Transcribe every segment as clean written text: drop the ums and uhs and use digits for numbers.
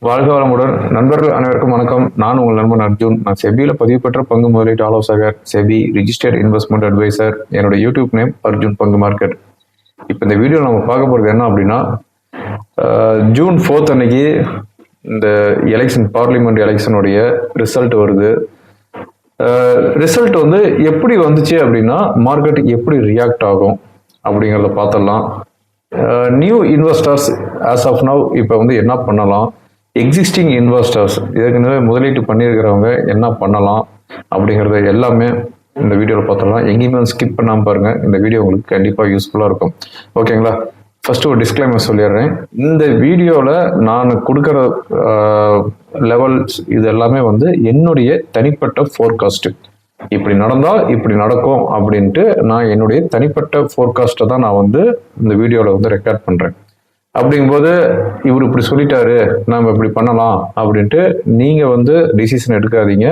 வாழ்க வளமுடன் நண்பர்கள் அனைவருக்கும் வணக்கம். நான் உங்கள் நண்பன் அர்ஜுன். நான் செபியில் பதிவு பெற்ற பங்கு முதலீட்டு ஆலோசகர், செபி ரிஜிஸ்டர்ட் இன்வெஸ்ட்மெண்ட் அட்வைசர். என்னோட யூடியூப் நேம் அர்ஜுன் பங்கு மார்க்கெட். இப்போ இந்த வீடியோ நம்ம பார்க்க போகிறது என்ன அப்படின்னா, ஜூன் 4 அன்னைக்கு இந்த எலெக்ஷன், பார்லிமெண்ட் எலெக்ஷனுடைய ரிசல்ட் வருது. ரிசல்ட் வந்து எப்படி வந்துச்சு அப்படின்னா, மார்க்கெட் எப்படி ரியாக்ட் ஆகும் அப்படிங்கிறத பார்த்துடலாம். New investors as of now இப்போ வந்து என்ன பண்ணலாம், எக்ஸிஸ்டிங் இன்வெஸ்டர்ஸ் ஏற்கனவே முதலீட்டு பண்ணியிருக்கிறவங்க என்ன பண்ணலாம் அப்படிங்கிறத எல்லாமே இந்த வீடியோவில் பார்த்துடலாம். எங்கேயுமே ஸ்கிப் பண்ணாமல் பாருங்கள். இந்த வீடியோ உங்களுக்கு கண்டிப்பாக யூஸ்ஃபுல்லாக இருக்கும். ஓகேங்களா? ஃபர்ஸ்ட் ஒரு டிஸ்க்ளைமர் சொல்லிடுறேன். இந்த வீடியோவில் நான் கொடுக்குற லெவல்ஸ் இது எல்லாமே வந்து என்னுடைய தனிப்பட்ட ஃபோர்காஸ்ட். இப்படி நடந்தால் இப்படி நடக்கும் அப்படின்ட்டு நான் என்னுடைய தனிப்பட்ட ஃபோர்காஸ்ட்டை தான் நான் வந்து இந்த வீடியோவில் வந்து ரெக்கார்ட் பண்ணுறேன். அப்படிங்கும்போது இவர் இப்படி சொல்லிட்டாரு, நாம் இப்படி பண்ணலாம் அப்படின்ட்டு நீங்கள் வந்து டிசிஷன் எடுக்காதீங்க.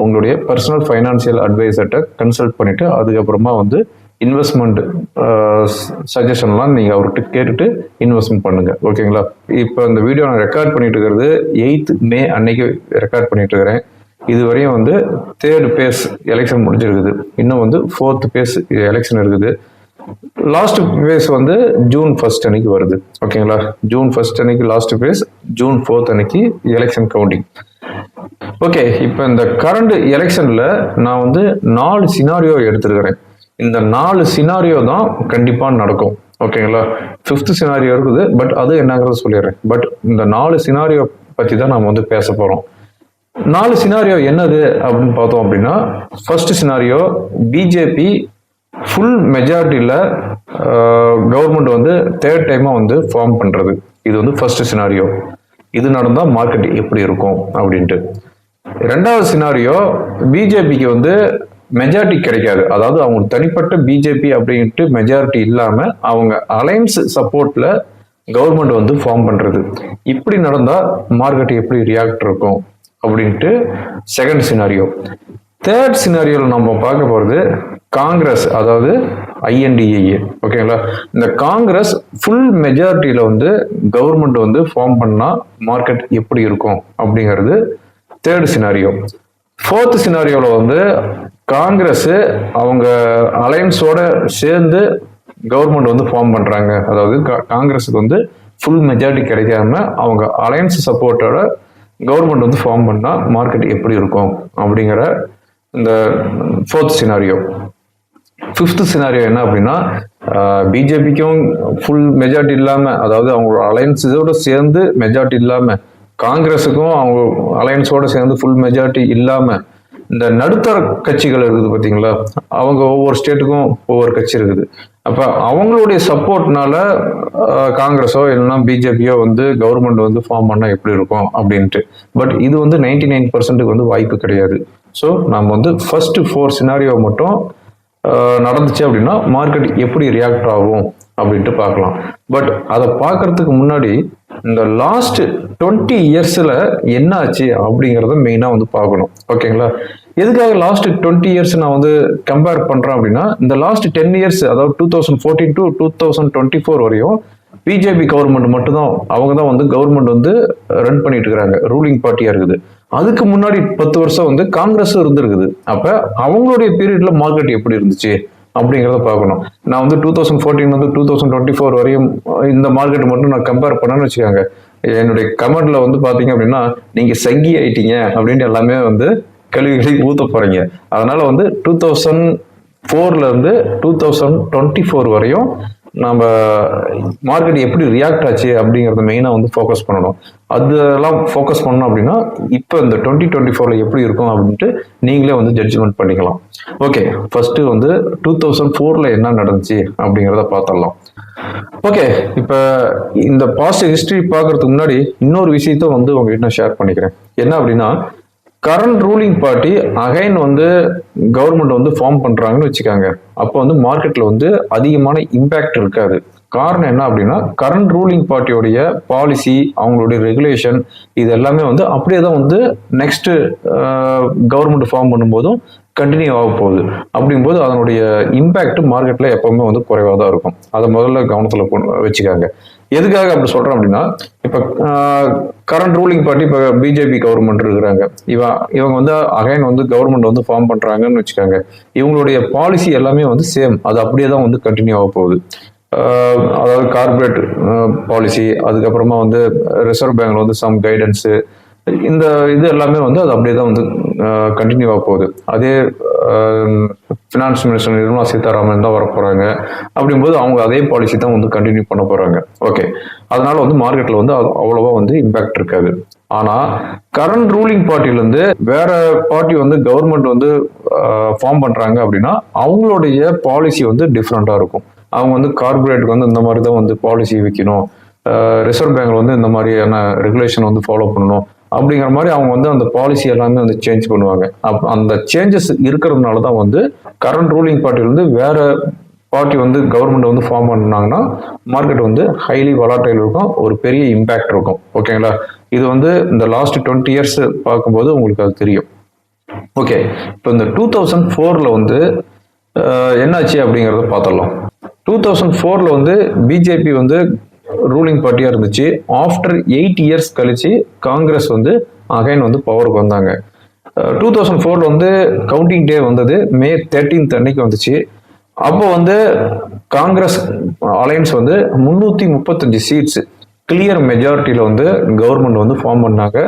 உங்களுடைய பர்சனல் ஃபைனான்சியல் அட்வைசர்கிட்ட கன்சல்ட் பண்ணிவிட்டு அதுக்கப்புறமா வந்து இன்வெஸ்ட்மெண்ட் சஜஷன்லாம் நீங்கள் அவர்கிட்ட கேட்டுட்டு இன்வெஸ்ட்மெண்ட் பண்ணுங்கள். ஓகேங்களா? இப்போ இந்த வீடியோ நான் ரெக்கார்ட் பண்ணிட்டு இருக்கிறது 8th May அன்னைக்கு ரெக்கார்ட் பண்ணிட்டு இருக்கிறேன். இதுவரையும் வந்து 3rd phase எலெக்ஷன் முடிஞ்சிருக்குது. இன்னும் வந்து 4th phase எலெக்ஷன் இருக்குது. லாஸ்ட் ஃபேஸ் வந்து ஜூன் 1 அன்னைக்கு வருது. ஓகேங்களா? ஜூன் 1 அன்னைக்கு லாஸ்ட் ஃபேஸ், ஜூன் 4 அன்னைக்கு எலெக்ஷன் கவுண்டிங். ஓகே, இப்போ இந்த கரண்ட் எலெக்ஷன்ல நான் வந்து 4 சினாரியோ எடுத்திருக்கிறேன். இந்த 4 சினாரியோ தான் கண்டிப்பா நடக்கும். ஓகேங்களா? 5th சினாரியோ இருக்குது, பட் அது என்னங்கிறத சொல்லிடுறேன். பட் இந்த 4 சினாரியோ பத்தி தான் நம்ம வந்து பேச போறோம். 4 சினாரியோ என்னது அப்படின்னு பார்த்தோம் அப்படின்னா, ஃபர்ஸ்ட் சினாரியோ பிஜேபி ஃபுல் மெஜாரிட்டியில் கவர்மெண்ட் வந்து 3rd டைமாக வந்து ஃபார்ம் பண்ணுறது. இது வந்து ஃபர்ஸ்ட் சினாரியோ. இது நடந்தால் மார்க்கெட் எப்படி இருக்கும் அப்படின்ட்டு. 2வது சினாரியோ பிஜேபிக்கு வந்து மெஜாரிட்டி கிடைக்காது. அதாவது அவங்க தனிப்பட்ட பிஜேபி அப்படின்ட்டு மெஜாரிட்டி இல்லாமல் அவங்க அலைன்ஸ் சப்போர்ட்டில் கவர்மெண்ட் வந்து ஃபார்ம் பண்ணுறது. இப்படி நடந்தால் மார்க்கெட் எப்படி ரியாக்ட் இருக்கும் அப்படின்ட்டு செகண்ட் சினாரியோ. 3rd சினாரியோவில் நம்ம பார்க்க போகிறது காங்கிரஸ், அதாவது INDAA. ஓகேங்களா? இந்த காங்கிரஸ் ஃபுல் மெஜாரிட்டியில் வந்து கவர்மெண்ட் வந்து ஃபார்ம் பண்ணால் மார்க்கெட் எப்படி இருக்கும் அப்படிங்கிறது 3rd சினாரியோ. 4th சினாரியோவில் வந்து காங்கிரஸ் அவங்க அலையன்ஸோட சேர்ந்து கவர்மெண்ட் வந்து ஃபார்ம் பண்ணுறாங்க. அதாவது காங்கிரஸுக்கு வந்து ஃபுல் மெஜாரிட்டி கிடைக்காம அவங்க அலையன்ஸ் சப்போர்ட்டோட கவர்மெண்ட் வந்து ஃபார்ம் பண்ணால் மார்க்கெட் எப்படி இருக்கும் அப்படிங்கிற இந்த 4th சினாரியோ. 5th சினாரியோ என்ன அப்படின்னா, பிஜேபிக்கும் ஃபுல் மெஜாரிட்டி இல்லாமல், அதாவது அவங்களோட அலையன்ஸோட சேர்ந்து மெஜாரிட்டி இல்லாமல், காங்கிரஸுக்கும் அவங்க அலையன்ஸோட சேர்ந்து ஃபுல் மெஜாரிட்டி இல்லாமல், இந்த நடுத்தர கட்சிகள் இருக்குது பார்த்தீங்களா, அவங்க ஒவ்வொரு ஸ்டேட்டுக்கும் ஒவ்வொரு கட்சி இருக்குது. அப்போ அவங்களுடைய சப்போர்ட்னால காங்கிரஸோ இல்லைன்னா பிஜேபியோ வந்து கவர்மெண்ட் வந்து ஃபார்ம் பண்ணால் எப்படி இருக்கும் அப்படின்ட்டு. பட் இது வந்து 99% வந்து வாய்ப்பு கிடையாது. ஸோ நம்ம வந்து ஃபர்ஸ்ட் 4 சினாரியோ மட்டும் நடந்துச்சு அப்படின்னா மார்க்கெட் எப்படி ரியாக்ட் ஆகும் அப்படின்ட்டு பார்க்கலாம். பட் அதை பார்க்கறதுக்கு முன்னாடி இந்த லாஸ்ட் 20 இயர்ஸில் என்ன ஆச்சு அப்படிங்கிறத மெயினாக வந்து பார்க்கணும். ஓகேங்களா? எதுக்காக லாஸ்ட் 20 இயர்ஸ் நான் வந்து கம்பேர் பண்ணுறேன் அப்படின்னா, இந்த லாஸ்ட் 10 இயர்ஸ், அதாவது 2014 to 2024 வரையும் பிஜேபி கவர்மெண்ட் மட்டும்தான், அவங்க தான் வந்து கவர்மெண்ட் வந்து ரன் பண்ணிட்டு இருக்கிறாங்க, ரூலிங் பார்ட்டியா இருக்குது. அதுக்கு முன்னாடி 10 வருஷம் வந்து காங்கிரஸும் இருந்திருக்குது. அப்ப அவங்களுடைய பீரியட்ல மார்க்கெட் எப்படி இருந்துச்சு அப்படிங்கிறத பார்க்கணும். நான் வந்து 2014 வந்து 2024 வரையும் இந்த மார்க்கெட் மட்டும் நான் கம்பேர் பண்ணேன்னு வச்சுக்காங்க, என்னுடைய கமெண்ட்ல வந்து பாத்தீங்க அப்படின்னா நீங்க சங்கி ஆயிட்டீங்க அப்படின்ட்டு எல்லாமே வந்து கழுவி ஊத்த போறீங்க. அதனால வந்து 2004ல இருந்து 2024 வரையும் நம்ம மார்க்கெட் எப்படி ரியாக்ட் ஆச்சு அப்படிங்கிறத மெயினாக வந்து ஃபோக்கஸ் பண்ணணும். அதெல்லாம் ஃபோக்கஸ் பண்ணோம் அப்படின்னா இப்போ இந்த 2024ல எப்படி இருக்கும் அப்படின்ட்டு நீங்களே வந்து ஜட்ஜ்மெண்ட் பண்ணிக்கலாம். ஓகே, ஃபர்ஸ்ட் வந்து 2004ல என்ன நடந்துச்சு அப்படிங்கிறத பார்த்துடலாம். ஓகே, இப்போ இந்த பாஸ்ட் ஹிஸ்டரி பார்க்கறதுக்கு முன்னாடி இன்னொரு விஷயத்த வந்து உங்ககிட்ட நான் ஷேர் பண்ணிக்கிறேன். என்ன அப்படின்னா, கரண்ட் ரூலிங் பார்ட்டி அகைன் வந்து கவர்மெண்ட் வந்து ஃபார்ம் பண்றாங்கன்னு வச்சுக்காங்க. அப்போ வந்து மார்க்கெட்ல வந்து அதிகமான இம்பேக்ட் இருக்காது. காரணம் என்ன அப்படின்னா, கரண்ட் ரூலிங் பார்ட்டியோடைய பாலிசி, அவங்களுடைய ரெகுலேஷன், இது எல்லாமே வந்து அப்படியே தான் வந்து நெக்ஸ்ட் கவர்மெண்ட் ஃபார்ம் பண்ணும்போதும் கண்டினியூ ஆக போகுது. அப்படிங்கும்போது அதனுடைய இம்பேக்ட் மார்க்கெட்ல எப்பவுமே வந்து குறைவாக தான் இருக்கும். அதை முதல்ல கவனத்தில் வச்சுக்காங்க. எதுக்காக அப்படி சொல்றேன் அப்படின்னா, இப்ப கரண்ட் ரூலிங் பார்ட்டி இப்ப பிஜேபி கவர்மெண்ட் இருக்கிறாங்க. இவங்க வந்து அகைன் வந்து கவர்மெண்ட் வந்து ஃபார்ம் பண்றாங்கன்னு வச்சுக்காங்க. இவங்களுடைய பாலிசி எல்லாமே வந்து சேம், அது அப்படியே தான் வந்து கண்டினியூ ஆக போகுது. அதாவது கார்பரேட் பாலிசி, அதுக்கப்புறமா வந்து ரிசர்வ் பேங்க்ல வந்து சம் கைடன்ஸு, இந்த இது எல்லாமே வந்து அது அப்படியே தான் வந்து கண்டினியூ ஆக போகுது. அதே ஃபினான்ஸ் மினிஸ்டர் நிர்மலா சீதாராமன் தான் வர போறாங்க. அப்படிங்கும்போது அவங்க அதே பாலிசி தான் வந்து கண்டினியூ பண்ண போறாங்க. ஓகே, அதனால வந்து மார்க்கெட்ல வந்து அவ்வளவா வந்து இம்பாக்ட் இருக்காது. ஆனா கரண்ட் ரூலிங் பார்ட்டில வேற பார்ட்டி வந்து கவர்மெண்ட் வந்து ஃபார்ம் பண்றாங்க அப்படின்னா அவங்களுடைய பாலிசி வந்து டிஃப்ரெண்டா இருக்கும். அவங்க வந்து கார்பரேட்டுக்கு வந்து இந்த மாதிரி தான் வந்து பாலிசி வைக்கணும், ரிசர்வ் பேங்க்ல வந்து இந்த மாதிரியான ரெகுலேஷன் வந்து ஃபாலோ பண்ணணும் அப்படிங்கிற மாதிரி அவங்க வந்து அந்த பாலிசி எல்லாமே வந்து சேஞ்ச் பண்ணுவாங்க. அந்த சேஞ்சஸ் இருக்கிறதுனால தான் வந்து கரண்ட் ரூலிங் பார்ட்டில வேற பார்ட்டி வந்து கவர்மெண்ட் வந்து ஃபார்ம் பண்ணாங்கன்னா மார்க்கெட் வந்து ஹைலி வலாட்டைல் இருக்கும், ஒரு பெரிய இம்பாக்ட் இருக்கும். ஓகேங்களா, இது வந்து இந்த லாஸ்ட் 20 இயர்ஸ் பார்க்கும்போது உங்களுக்கு அது தெரியும். ஓகே, இப்போ இந்த 2004 வந்து என்னாச்சு அப்படிங்கிறத பார்த்துடலாம். 2004 வந்து பிஜேபி வந்து ரூலிங் பார்ட்டியா இருந்துச்சு. ஆஃப்டர் 8 இயர்ஸ் கழிச்சு காங்கிரஸ் வந்து அகைன் வந்து பவருக்கு வந்தாங்க. 2004 வந்து கவுண்டிங் டே வந்தது மே 13 அன்னைக்கு வந்துச்சு. அப்போ வந்து காங்கிரஸ் அலையன்ஸ் வந்து 335 சீட்ஸ் கிளியர் மெஜாரிட்டியில வந்து கவர்மெண்ட் வந்து ஃபார்ம் பண்ணாங்க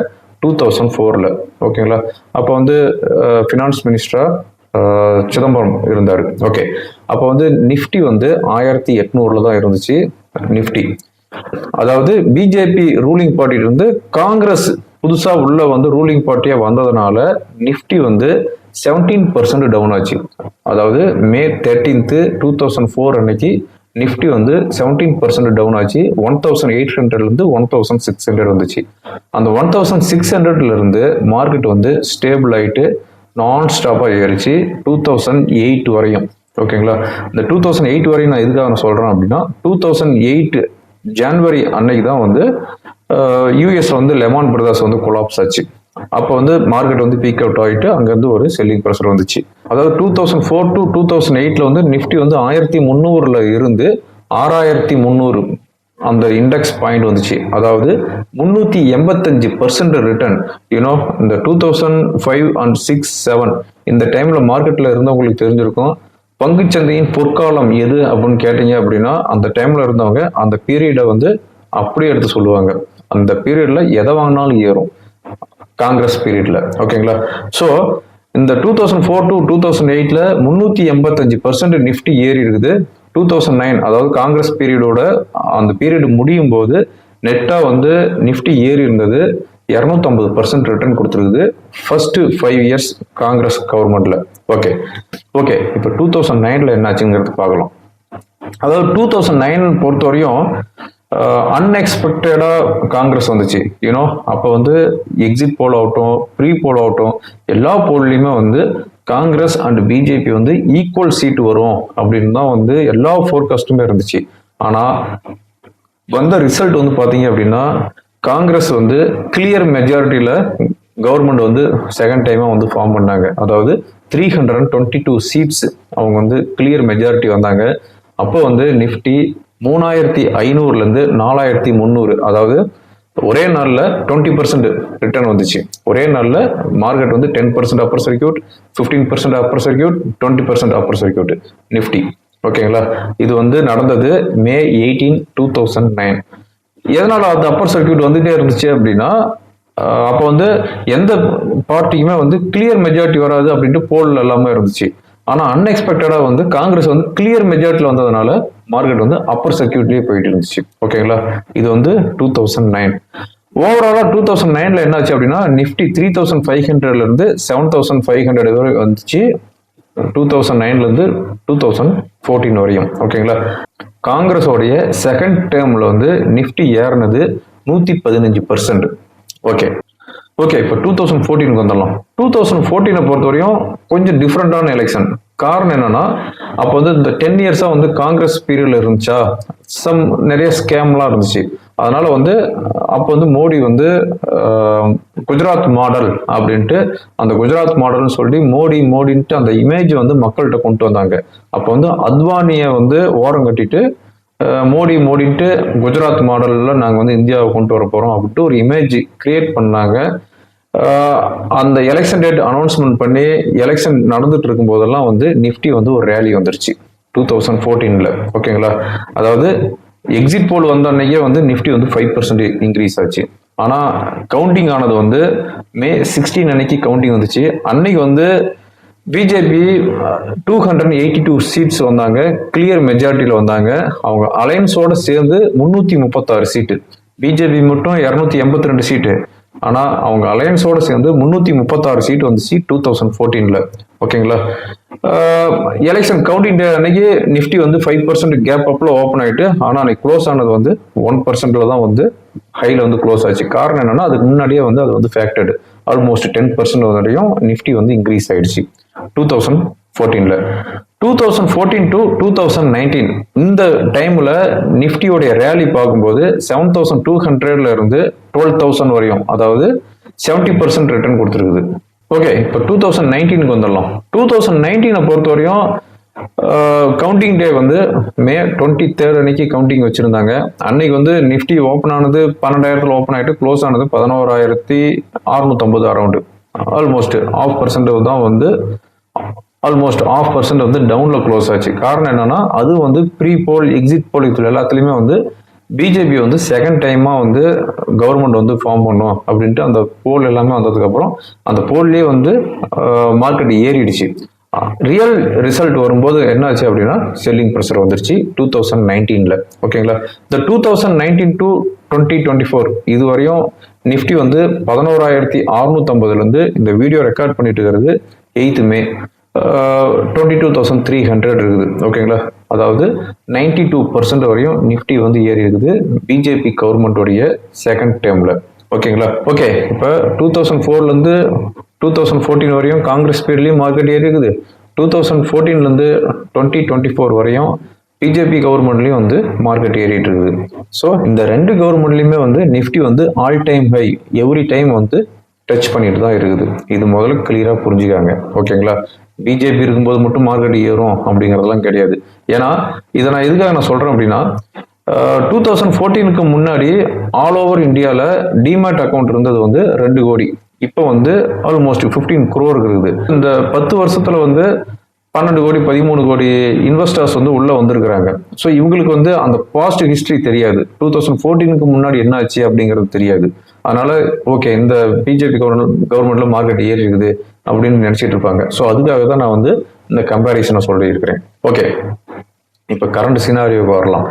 2004. ஓகேங்களா, அப்போ வந்து ஃபினான்ஸ் மினிஸ்டரா சிதம்பரம் இருந்தாரு. ஓகே, அப்போ வந்து நிஃப்டி வந்து 1800 தான் இருந்துச்சு நிஃப்டி. அதாவது பிஜேபி ரூலிங் பார்ட்டில இருந்து காங்கிரஸ் புதுசா உள்ள வந்து ரூலிங் பார்ட்டியா வந்ததுனால நிஃப்டி வந்து 17% டவுன் ஆச்சு. அதாவது மே 13, 2004 அன்னைக்கு நிஃப்டி வந்து 17% டவுன் ஆச்சு. 1800 இருந்து 1600 வந்துச்சு. அந்த 1600 இருந்து மார்க்கெட் வந்து ஸ்டேபிள் ஆயிட்டு நான் ஸ்டாப்பா ஏறிச்சு 2008 வரையும். ஓகேங்களா, இந்த 2008 வரையும் நான் எதுக்காக நான் சொல்றேன் அப்படின்னா 2008 ஜனவரி அன்னைக்கு தான் வந்து யூஎஸ் வந்து லெமான் பிரதர்ஸ் வந்து கொலாப்ஸ் ஆச்சு. அப்போ வந்து மார்க்கெட் வந்து பீக் அவுட் ஆகிட்டு அங்கேருந்து ஒரு செல்லிங் ப்ரெஷர் வந்துச்சு. அதாவது 2004 to 2008 வந்து நிஃப்டி வந்து 1300 இருந்து 6300 அந்த இண்டெக்ஸ் பாயிண்ட் வந்துச்சு. அதாவது 385% ரிட்டர்ன். யூனோ இந்த 2005 and 6, 7 இந்த டைம்ல மார்க்கெட்ல இருந்தவங்களுக்கு தெரிஞ்சிருக்கும் பங்குச்சந்தையின் பொற்காலம் எது அப்படின்னு கேட்டீங்க அப்படின்னா அந்த டைம்ல இருந்தவங்க அந்த பீரியடை வந்து அப்படியே எடுத்து சொல்லுவாங்க. அந்த பீரியட்ல எதை வாங்கினாலும் ஏறும், காங்கிரஸ் பீரியட்ல. ஓகேங்களா, ஸோ இந்த 2004 to 2008 385% நிஃப்டி ஏறி இருக்குது. 2009 அதாவது காங்கிரஸ் பீரியடோட அந்த பீரியட் முடியும் போது நெட்டா வந்து நிஃப்டி ஏறி இருந்தது 250% ரிட்டர்ன் கொடுத்துருக்குது ஃபர்ஸ்ட் 5 இயர்ஸ் காங்கிரஸ் கவர்மெண்ட்ல. ஓகே ஓகே, இப்போ 2009 என்னாச்சுங்கிறது பார்க்கலாம். அதாவது 2009 பொறுத்தவரையும் அன்எக்ஸ்பெக்டடா காங்கிரஸ் வந்துச்சு. யூனோ அப்போ வந்து எக்ஸிட் போல் ஆகட்டும், ப்ரீ போல் ஆகட்டும், எல்லா போல்லையுமே வந்து காங்கிரஸ் அண்ட் பிஜேபி வந்து ஈக்குவல் சீட் வரும் அப்படின்னு தான் வந்து எல்லா ஃபோர்காஸ்ட்டுமே இருந்துச்சு. ஆனால் வந்த ரிசல்ட் வந்து பார்த்தீங்க அப்படின்னா காங்கிரஸ் வந்து கிளியர் மெஜாரிட்டியில் கவர்மெண்ட் வந்து செகண்ட் டைமாக வந்து ஃபார்ம் பண்ணாங்க. அதாவது 322 சீட்ஸ் அவங்க வந்து கிளியர் மெஜாரிட்டி வந்தாங்க. அப்போ வந்து நிஃப்டி 3500 4300, அதாவது ஒரே நாளில் 20% ரிட்டர்ன் வந்துச்சு. ஒரே நாளில் மார்க்கெட் வந்து 10% Appar circuit, 15% Appar circuit, 20% Appar circuit Nifty. ஓகேங்களா, இது வந்து நடந்தது மே 18, 2009. எதனால அந்த அப்பர் சர்க்கியூட் வந்துட்டே இருந்துச்சு அப்படின்னா அப்போ வந்து எந்த பார்ட்டிக்குமே வந்து கிளியர் மெஜாரிட்டி வராது அப்படின்ட்டு போல் எல்லாமே இருந்துச்சு. ஆனால் அன்எக்ஸ்பெக்டடா வந்து காங்கிரஸ் வந்து கிளியர் மெஜாரிட்டியில் வந்ததுனால மார்க்கெட் வந்து அப்பர் சர்க்கியூட்லேயே போயிட்டு இருந்துச்சு. ஓகேங்களா, இது வந்து 2009. ஓவராலா 2009 என்னாச்சு அப்படின்னா நிஃப்டி 3500 இருந்து 7500 வரை வந்துச்சு 2009 2014 வரையும். ஓகேங்களா, காங்கிரஸோடைய செகண்ட் டேர்ம்ல வந்து நிஃப்டி ஏறினது 115%. ஓகே ஓகே, இப்போ 2014 வந்துடலாம். 2014 பொறுத்தவரையும் கொஞ்சம் டிஃப்ரெண்டான எலெக்ஷன். காரணம் என்னன்னா அப்போ வந்து இந்த 10 இயர்ஸா வந்து காங்கிரஸ் பீரியட்ல இருந்துச்சா, நிறைய ஸ்கேம்லாம் இருந்துச்சு. அதனால வந்து அப்போ வந்து மோடி வந்து குஜராத் மாடல் அப்படின்ட்டு அந்த குஜராத் மாடல்னு சொல்லி மோடின்ட்டு அந்த இமேஜ் வந்து மக்கள்கிட்ட கொண்டு வந்தாங்க. அப்போ வந்து அத்வானியை வந்து ஓரம் கட்டிட்டு மோடின்ட்டு குஜராத் மாடலில் நாங்கள் வந்து இந்தியாவை கொண்டு வர போகிறோம் அப்படின்ட்டு ஒரு இமேஜ் கிரியேட் பண்ணாங்க. அந்த எலெக்ஷன் டேட் அனௌன்ஸ்மெண்ட் பண்ணி எலெக்ஷன் நடந்துட்டு இருக்கும் போதெல்லாம் வந்து நிஃப்டி வந்து ஒரு ரேலி வந்துருச்சு 2014. ஓகேங்களா, அதாவது எக்ஸிட் போல் வந்த அன்னைக்கே வந்து நிஃப்டி வந்து 5% இன்க்ரீஸ் ஆச்சு. ஆனால் கவுண்டிங் ஆனது வந்து May 16 அன்னைக்கு கவுண்டிங் வந்துச்சு. அன்னைக்கு வந்து பிஜேபி 282 சீட்ஸ் வந்தாங்க, கிளியர் மெஜாரிட்டியில் வந்தாங்க. அவங்க அலையன்ஸோட சேர்ந்து 336 சீட்டு, பிஜேபி மட்டும் 282 சீட்டு. ஆனால் அவங்க அலையன்ஸோட சேர்ந்து 336 சீட் வந்துச்சு 2014. ஓகேங்களா, எலெக்ஷன் கவுண்டிங் டே அன்னைக்கு நிஃப்டி வந்து 5% கேப் அப்ல ஓப்பன் ஆயிட்டு, ஆனால் அன்னைக்கு க்ளோஸ் ஆனது வந்து 1%ல தான் வந்து ஹைல வந்து க்ளோஸ் ஆச்சு. காரணம் என்னன்னா, அதுக்கு முன்னாடியே வந்து அது வந்து ஃபேக்டர்டு ஆல்மோஸ்ட் 10% வரையும் நிஃப்டி வந்து இன்க்ரீஸ் ஆயிடுச்சு 2014. 2014 to 2019 இந்த டைம்ல நிஃப்டியோடைய ரேலி பார்க்கும்போது 7200ல இருந்து 12,000 வரையும், அதாவது 70% ரிட்டர்ன் கொடுத்துருக்குது. ஓகே, இப்போ 2019க்கு வந்துடலாம். 2019 பொறுத்த வரையும் கவுண்டிங் டே வந்து May 23 அன்னைக்கு கவுண்டிங் வச்சிருந்தாங்க. அன்னைக்கு வந்து நிஃப்டி ஓப்பன் ஆனது 12,000 ஓப்பன் ஆயிட்டு க்ளோஸ் ஆனது 11,650 அரௌண்டு. ஆல்மோஸ்ட் 0.5% தான் வந்து ஆல்மோஸ்ட் 0.5% வந்து டவுன்ல க்ளோஸ் ஆச்சு. காரணம் என்னன்னா, அது வந்து ப்ரீ போல் எக்ஸிட் போல் இதுல எல்லாத்துலயுமே வந்து பிஜேபி வந்து செகண்ட் டைமா வந்து கவர்மெண்ட் வந்து ஃபார்ம் பண்ணும் அப்படின்ட்டு அந்த போல் எல்லாமே வந்ததுக்கு அப்புறம் அந்த போல்லே வந்து மார்க்கெட் ஏறிடுச்சு. ரியல் ரிசல்ட் வரும்போது என்னாச்சு அப்படின்னா, செல்லிங் ப்ரெஷர் வந்துருச்சு 2019. ஓகேங்களா, இந்த 2019 to 2024 இது வரையும் நிஃப்டி வந்து 11,650 இருந்து இந்த வீடியோ ரெக்கார்ட் பண்ணிட்டு இருக்கிறது 8th May 22,300 இருக்குது. ஓகேங்களா, அதாவது 92% வரையும் நிஃப்டி வந்து ஏறி இருக்குது பிஜேபி கவர்மெண்டோடைய செகண்ட் டேர்ம்ல. ஓகேங்களா, ஓகே, இப்போ 2004ல இருந்து 2014 வரையும் காங்கிரஸ் பீரியட்லயும் மார்க்கெட் ஏறி இருக்குது. 2014ல இருந்து 2024 வரையும் பிஜேபி கவர்மெண்ட்லயும் வந்து மார்க்கெட் ஏறிட்டு இருக்குது. ஸோ இந்த ரெண்டு கவர்மெண்ட்லயுமே வந்து நிஃப்டி வந்து all time high every time வந்து டச் பண்ணிட்டு தான் இருக்குது. இது முதல்ல கிளியரா புரிஞ்சுக்காங்க. ஓகேங்களா, பிஜேபி இருக்கும்போது மட்டும் மார்க்கெட் ஏறும் அப்படிங்கிறதெல்லாம் கிடையாது. ஏன்னா இதை நான் எதுக்காக சொல்றேன் அப்படின்னா, 2014க்கு முன்னாடி ஆல் ஓவர் இந்தியாவில் டிமேட் அக்கௌண்ட் இருந்தது வந்து 2 கோடி, இப்போ வந்து ஆல்மோஸ்ட் 15 crore இருக்குது. இந்த 10 வருஷத்துல வந்து 12 கோடி 13 கோடி இன்வெஸ்டர்ஸ் வந்து உள்ள வந்திருக்கிறாங்க. ஸோ இவங்களுக்கு வந்து அந்த பாஸ்ட் ஹிஸ்டரி தெரியாது, 2014க்கு முன்னாடி என்ன ஆச்சு அப்படிங்கிறது தெரியாது. அதனால ஓகே, இந்த பிஜேபி கவர்மெண்ட்ல மார்க்கெட் ஏறி இருக்குது அப்படின்னு நினைச்சிட்டு இருப்பாங்க. ஸோ அதுக்காக தான் நான் வந்து இந்த கம்பேரிசனை சொல்லி இருக்கிறேன். ஓகே, இப்போ கரண்ட் சினாரியோக்கு வரலாம்.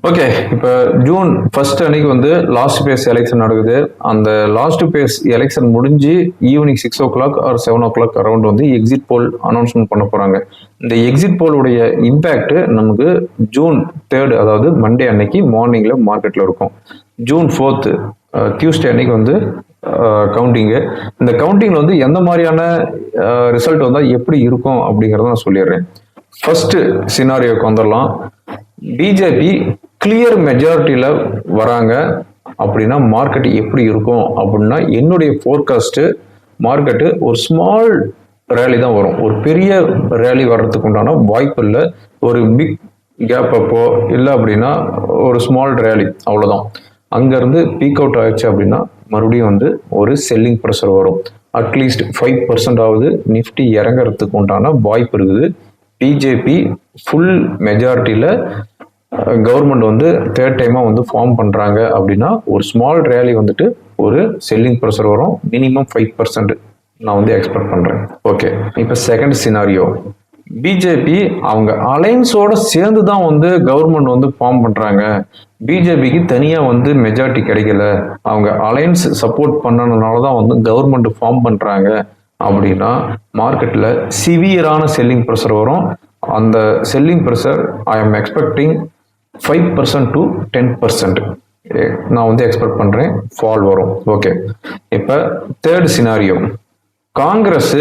ஓகே, இப்போ June 1 அன்னைக்கு வந்து லாஸ்ட் பேஸ் எலெக்ஷன் நடக்குது. அந்த லாஸ்ட் பேஸ் எலெக்ஷன் முடிஞ்சு evening 6 o'clock or 7 o'clock around வந்து எக்ஸிட் போல் அனௌன்ஸ்மெண்ட் பண்ண போறாங்க. இந்த எக்ஸிட் போலுடைய இம்பேக்ட் நமக்கு June 3 அதாவது மண்டே அன்னைக்கு மார்னிங்ல மார்க்கெட்ல இருக்கும். June 4 டியூஸ்டே அன்னைக்கு வந்து கவுண்டிங்கு. இந்த கவுண்டிங்ல வந்து எந்த மாதிரியான ரிசல்ட் வந்தால் எப்படி இருக்கும் அப்படிங்கிறத நான் சொல்லிடுறேன். ஃபர்ஸ்ட் சினாரியோக்கு வந்துடலாம். பிஜேபி கிளியர் மெஜாரிட்டியில வராங்க அப்படின்னா மார்க்கெட் எப்படி இருக்கும் அப்படின்னா, என்னுடைய ஃபோர்காஸ்ட் மார்க்கெட்டு ஒரு ஸ்மால் ரேலி தான் வரும். ஒரு பெரிய ரேலி வர்றதுக்கு உண்டான வாய்ப்பு இல்லை. ஒரு பிக் கேப் அப்போ இல்லை அப்படின்னா ஒரு ஸ்மால் ரேலி, அவ்வளோதான். அங்கேருந்து பீக் அவுட் ஆயிடுச்சு அப்படின்னா மறுபடியும் வந்து ஒரு செல்லிங் ப்ரெஷர் வரும். அட்லீஸ்ட் 5% ஆகுது நிஃப்டி இறங்குறதுக்கு உண்டான வாய்ப்பு இருக்குது. பிஜேபி ஃபுல் மெஜாரிட்டியில் கவர்மெண்ட் வந்து தேர்ட் டைமாக வந்து ஃபார்ம் பண்ணுறாங்க அப்படின்னா ஒரு ஸ்மால் ரேலி வந்துட்டு ஒரு செல்லிங் ப்ரெஷர் வரும். மினிமம் 5% நான் வந்து எக்ஸ்பெக்ட் பண்ணுறேன். ஓகே, இப்போ செகண்ட் சினாரியோ, பிஜேபி அவங்க அலைன்ஸோட சேர்ந்து தான் வந்து கவர்மெண்ட் வந்து ஃபார்ம் பண்ணுறாங்க. பிஜேபிக்கு தனியாக வந்து மெஜாரிட்டி கிடைக்கல, அவங்க அலைன்ஸ் சப்போர்ட் பண்ணனால தான் வந்து கவர்மெண்ட் ஃபார்ம் பண்ணுறாங்க அப்படின்னா மார்க்கெட்டில் சிவியரான செல்லிங் ப்ரெஷர் வரும். அந்த selling pressure I am expecting 5% to 10% நான் வந்து எக்ஸ்பெக்ட் பண்ணுறேன் ஃபால் வரும். ஓகே, இப்போ தேர்ட் சினாரியோ, காங்கிரஸ்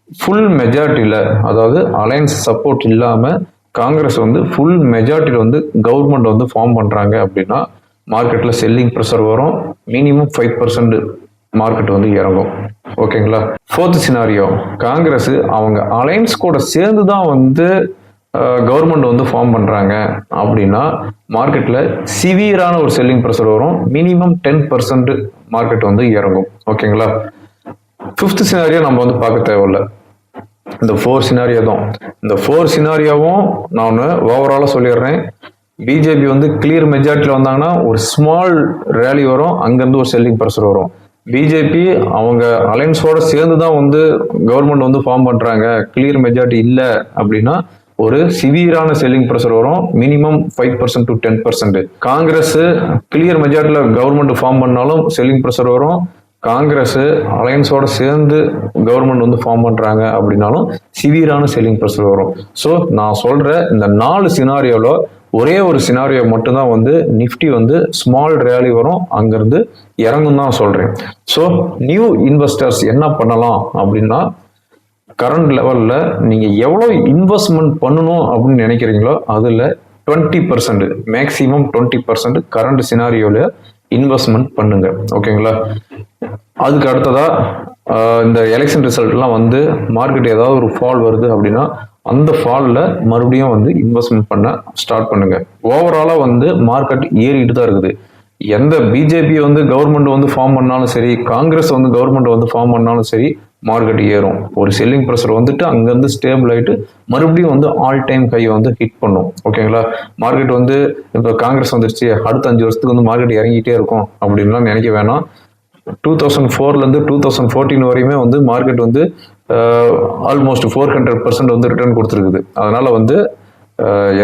ஃபுல் மெஜாரிட்டியில், அதாவது அலையன்ஸ் சப்போர்ட் இல்லாமல் காங்கிரஸ் வந்து ஃபுல் மெஜாரிட்டியில் வந்து கவர்மெண்ட் வந்து ஃபார்ம் பண்ணுறாங்க அப்படின்னா மார்க்கெட்டில் செல்லிங் ப்ரெஷர் வரும். மினிமம் 5% மார்க்கெட் வந்து இறங்கும். ஓகேங்களா, ஃபோர்த் சினாரியோ, காங்கிரஸ் அவங்க அலையன்ஸ் கூட சேர்ந்து தான் வந்து கவர்மெண்ட் வந்து ஃபார்ம் பண்ணுறாங்க அப்படின்னா மார்க்கெட்டில் சிவியரான ஒரு செல்லிங் ப்ரெஷர் வரும். மினிமம் 10% மார்க்கெட் வந்து இறங்கும். ஓகேங்களா? 5th சினாரியோ நம்ம வந்து பார்க்க தேவையில்ல. இந்த 4 சினாரியோ தான். இந்த 4 சினாரியோவும் நான் ஓவராலாக சொல்லிடுறேன். பிஜேபி வந்து கிளியர் மெஜாரிட்டியில் வந்தாங்கன்னா ஒரு ஸ்மால் ரேலி வரும், அங்கேருந்து ஒரு செல்லிங் ப்ரெஷர் வரும். பிஜேபி அவங்க அலைன்ஸோட சேர்ந்து தான் வந்து கவர்மெண்ட் வந்து ஃபார்ம் பண்ணுறாங்க, கிளியர் மெஜாரிட்டி இல்லை அப்படின்னா ஒரு சிவியரான செல்லிங் ப்ரெஷர் வரும். Minimum 5% to 10%. காங்கிரஸ் கிளியர் மெஜாரிட்டியில் கவர்மெண்ட் ஃபார்ம் பண்ணாலும் செல்லிங் ப்ரெஷர் வரும். காங்கிரஸ் அலையன்ஸோட சேர்ந்து கவர்மெண்ட் வந்து ஃபார்ம் பண்றாங்க அப்படின்னாலும் சிவியரான செல்லிங் ப்ரெஷர் வரும். ஸோ நான் சொல்ற இந்த 4 சினாரியோல ஒரே ஒரு சினாரியோ மட்டும்தான் வந்து நிஃப்டி வந்து ஸ்மால் ரேலி வரும், அங்கிருந்து இறங்கும் தான் சொல்றேன். ஸோ நியூ இன்வெஸ்டர்ஸ் என்ன பண்ணலாம் அப்படின்னா, கரண்ட் லெவல்ல நீங்க எவ்வளவு இன்வெஸ்ட்மெண்ட் பண்ணணும் அப்படின்னு நினைக்கிறீங்களோ அதுல 20%, மேக்சிமம் 20% கரண்ட் சினாரியோல இன்வெஸ்ட்மெண்ட் பண்ணுங்க. ஓகேங்களா? அதுக்கு அடுத்ததா இந்த எலெக்ஷன் ரிசல்ட்லாம் வந்து மார்க்கெட் ஏதாவது ஒரு ஃபால் வருது அப்படின்னா அந்த ஃபாலில் மறுபடியும் வந்து இன்வெஸ்ட்மெண்ட் பண்ண ஸ்டார்ட் பண்ணுங்க. ஓவராலாக வந்து மார்க்கெட் ஏறிட்டு தான் இருக்குது. எந்த பிஜேபி வந்து கவர்மெண்ட் வந்து ஃபார்ம் பண்ணாலும் சரி, காங்கிரஸ் வந்து கவர்மெண்ட் வந்து ஃபார்ம் பண்ணாலும் சரி, மார்க்கெட் ஏறும். ஒரு செல்லிங் ப்ரெஷர் வந்துட்டு அங்கேருந்து ஸ்டேபிள் ஆகிட்டு மறுபடியும் வந்து ஆல் டைம் ஹை வந்து ஹிட் பண்ணும். ஓகேங்களா? மார்க்கெட் வந்து இப்போ காங்கிரஸ் வந்துருச்சு, அடுத்த 5 வருஷத்துக்கு வந்து மார்க்கெட் இறங்கிட்டே இருக்கும் அப்படின்லாம் நினைக்க வேணாம். 2004லேருந்து 2014 வரையுமே வந்து மார்க்கெட் வந்து ஆல்மோஸ்ட் 400% வந்து ரிட்டர்ன் கொடுத்துருக்குது. அதனால வந்து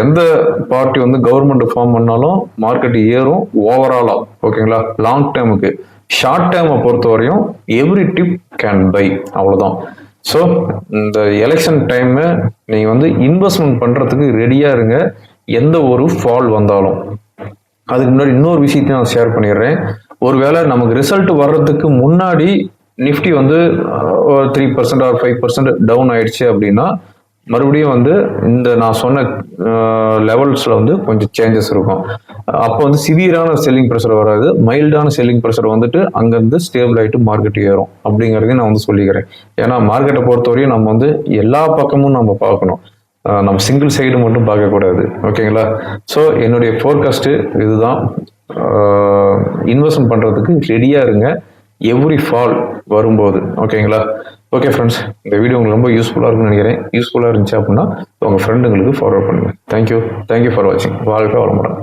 எந்த பார்ட்டி வந்து கவர்மெண்ட் ஃபார்ம் பண்ணாலும் மார்க்கெட் ஏறும் ஓவராலா. ஓகேங்களா? லாங் டேர்முக்கு. ஷார்ட் டேர்மை பொறுத்த வரையும் எவ்ரி டிப் கேன் பை, அவ்வளோதான். ஸோ இந்த எலெக்ஷன் டைமு நீங்கள் வந்து இன்வெஸ்ட்மெண்ட் பண்ணுறதுக்கு ரெடியாக இருங்க, எந்த ஒரு ஃபால் வந்தாலும். அதுக்கு முன்னாடி இன்னொரு விஷயத்தையும் நான் ஷேர் பண்ணிடுறேன். ஒருவேளை நமக்கு ரிசல்ட் வர்றதுக்கு முன்னாடி நிஃப்டி வந்து 3% or 5% டவுன் ஆயிடுச்சு அப்படின்னா மறுபடியும் வந்து இந்த நான் சொன்ன லெவல்ஸில் வந்து கொஞ்சம் சேஞ்சஸ் இருக்கும். அப்போ வந்து சிவியரான செல்லிங் ப்ரெஷர் வராது, மைல்டான செல்லிங் ப்ரெஷர் வந்துட்டு அங்கேருந்து ஸ்டேபிள் ஆகிட்டு மார்க்கெட் ஏறும் அப்படிங்கிறதையும் நான் வந்து சொல்லிக்கிறேன். ஏன்னா மார்க்கெட்டை பொறுத்தவரையும் நம்ம வந்து எல்லா பக்கமும் நம்ம பார்க்கணும், நம்ம சிங்கிள் சைடு மட்டும் பார்க்கக்கூடாது. ஓகேங்களா? ஸோ என்னுடைய ஃபோர்காஸ்ட்டு இதுதான். இன்வெஸ்ட்மெண்ட் பண்ணுறதுக்கு ரெடியாக இருங்க எவ்ரி ஃபால் வரும்போது. ஓகேங்களா? ஓகே ஃப்ரெண்ட்ஸ், இந்த வீடியோ உங்களுக்கு ரொம்ப யூஸ்ஃபுல்லாக இருக்கும்னு நினைக்கிறேன். யூஸ்ஃபுல்லாக இருந்துச்சு அப்படின்னா உங்கள் ஃப்ரெண்டுங்களுக்கு ஃபார்வர்ட் பண்ணுங்கள். தேங்க்யூ ஃபார் வாட்சிங். வாழ்க வளமுடன்.